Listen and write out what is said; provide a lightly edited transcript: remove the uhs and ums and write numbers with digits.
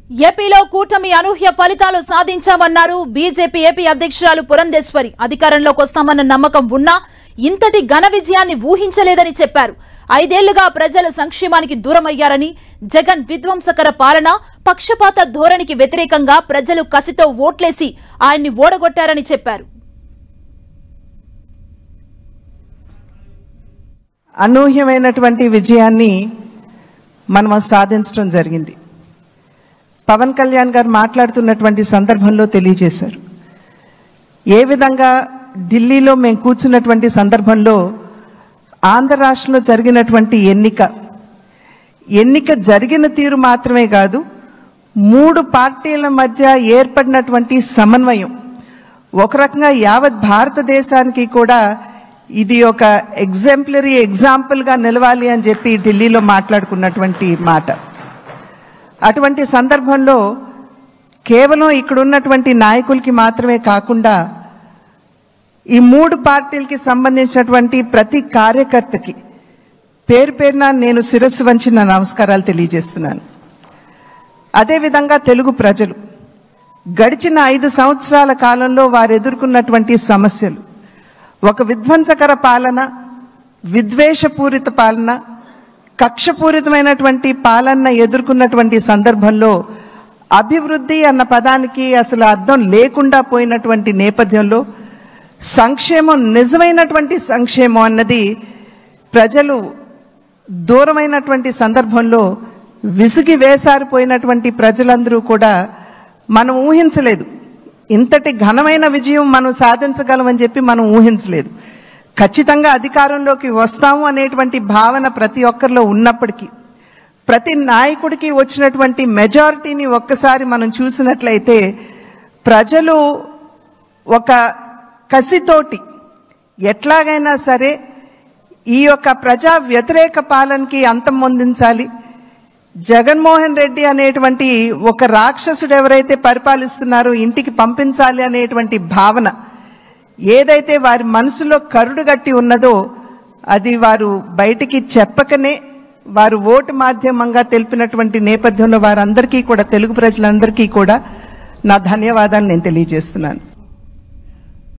ఏపీలో కూటమి అనూహ్య ఫలితాలు సాధించామన్నారు బీజేపీ ఏపీ అధ్యక్షురాలు పురంధేశ్వరి. అధికారంలోకి వస్తామన్న నమ్మకం ఉన్నా ఇంతటి ఘన విజయాన్ని ఊహించలేదని చెప్పారు. 5 ఏళ్లుగా ప్రజలు సంక్షేమానికి దూరమయ్యారని, జగన్ విధ్వంసకర పాలన, పక్షపాత ధోరణికి వ్యతిరేకంగా ప్రజలు కసితో ఓట్లేసి ఆయన్ని ఓడగొట్టారని చెప్పారు. అనూహ్యమైనటువంటి విజయాన్ని మనం సాధించడం జరిగింది. పవన్ కళ్యాణ్ గారు మాట్లాడుతున్నటువంటి సందర్భంలో తెలియజేశారు. ఏ విధంగా ఢిల్లీలో మేము కూర్చున్నటువంటి సందర్భంలో ఆంధ్ర రాష్ట్రంలో జరిగినటువంటి ఎన్నిక జరిగిన తీరు మాత్రమే కాదు, 3 పార్టీల మధ్య ఏర్పడినటువంటి సమన్వయం ఒక రకంగా యావత్ భారతదేశానికి కూడా ఇది ఒక ఎగ్జాంపుల్గా నిలవాలి అని చెప్పి ఢిల్లీలో మాట్లాడుకున్నటువంటి మాట. అటువంటి సందర్భంలో కేవలం ఇక్కడ ఉన్నటువంటి నాయకులకి మాత్రమే కాకుండా ఈ 3 పార్టీలకి సంబంధించినటువంటి ప్రతి కార్యకర్తకి పేరు పేరున నేను శిరస్సు వంచి నా నమస్కారాలు తెలియజేస్తున్నాను. అదేవిధంగా తెలుగు ప్రజలు గడిచిన 5 సంవత్సరాల కాలంలో వారు ఎదుర్కొన్నటువంటి సమస్యలు, ఒక విధ్వంసకర పాలన, విద్వేషపూరిత పాలన, కక్షపూరితమైనటువంటి పాలన ఎదుర్కొన్నటువంటి సందర్భంలో అభివృద్ధి అన్న పదానికి అసలు అర్థం లేకుండా పోయినటువంటి నేపథ్యంలో సంక్షేమం, నిజమైనటువంటి సంక్షేమం అన్నది ప్రజలు దూరమైనటువంటి సందర్భంలో విసిగి వేసారిపోయినటువంటి ప్రజలందరూ కూడా మనం ఊహించలేదు. ఇంతటి ఘనమైన విజయం మనం సాధించగలమని చెప్పి మనం ఊహించలేదు. ఖచ్చితంగా అధికారంలోకి వస్తాము అనేటువంటి భావన ప్రతి ఒక్కరిలో ఉన్నప్పటికీ, ప్రతి నాయకుడికి వచ్చినటువంటి మెజారిటీని ఒక్కసారి మనం చూసినట్లయితే ప్రజలు ఒక కసితోటి ఎట్లాగైనా సరే ఈ యొక్క ప్రజా వ్యతిరేక పాలనకి అంతం పొందించాలి, జగన్మోహన్ రెడ్డి అనేటువంటి ఒక రాక్షసుడు ఎవరైతే పరిపాలిస్తున్నారో ఇంటికి పంపించాలి అనేటువంటి భావన ఏదైతే వారి మనసులో కరుడుగట్టి ఉన్నదో అది వారు బయటికి చెప్పకనే వారు ఓటు మాధ్యమంగా తెలిపినటువంటి నేపథ్యంలో వారందరికీ కూడా, తెలుగు ప్రజలందరికీ కూడా నా ధన్యవాదాలు నేను తెలియజేస్తున్నాను.